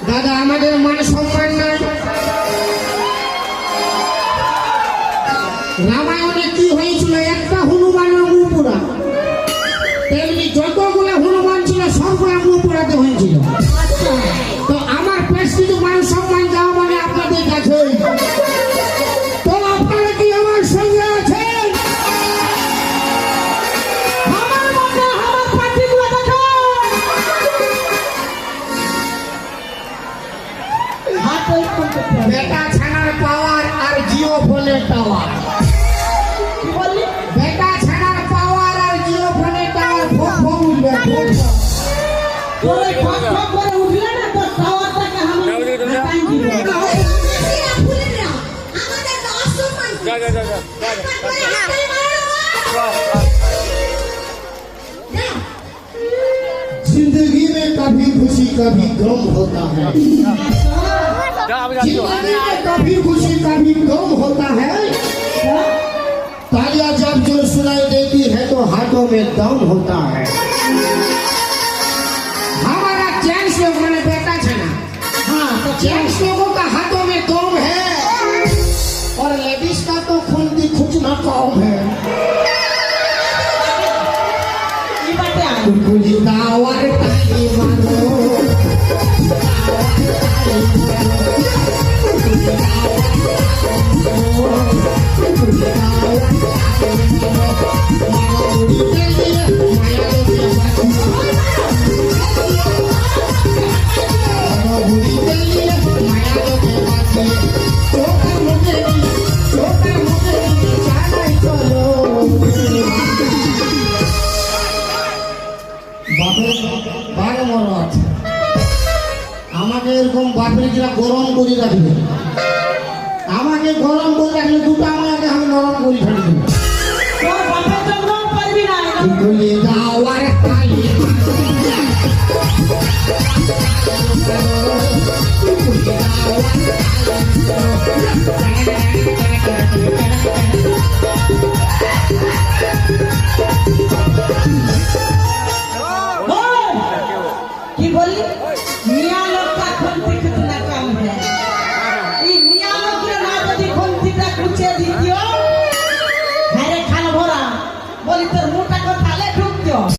দাদা আমাদের মান সম্মান নাই। রামায়ণে কি হয়েছিল, একটা হনুমানের মুখ পোড়া, তেমনি যতগুলো হনুমান ছিল সবগুলো মুখ পোড়াতে হয়েছিল। তো আমার পেশ কিন্তু মান সম্মান যাওয়া মানে আপনাদের কাছে। তো আপনারা কি আমার সঙ্গে আছেন? আমার মনে আমার পার্টিগুলো দেখো, বেটা ছানার পাওয়ার আর জিও ফোনের টাওয়ার। কি বললি? বেটা ছানার পাওয়ার আর জিও ফোনের টাওয়ার ফোক ফোক উঠবে। তোরে ঠক ঠক করে উঠলে না তো টাওয়ারটাকে আমি টাইম দিব। जिंदगी में कभी खुशी कभी गम होता है, जिंदगी में कभी खुशी कभी गम होता है। तालियां जब जो सुनाई देती है तो हाथों में दम होता है। हमारा जेंट्स लोग मैंने बेटा छना, हाँ तो जेंट्स लोगों का हाथों में दम है और लेडीज का तो खून की खुजना कम है। এই বাটে আয়। कुली दावर ताली मारो, আমাকে এরকম বাপের যেটা গরম করে রাখবে, আমাকে গরম করে রাখলে দুটো আমাকে আমি নরম করে ফেলবো। তোর বাপের জন্য পারবি না। কুলি দাওয়ার তালি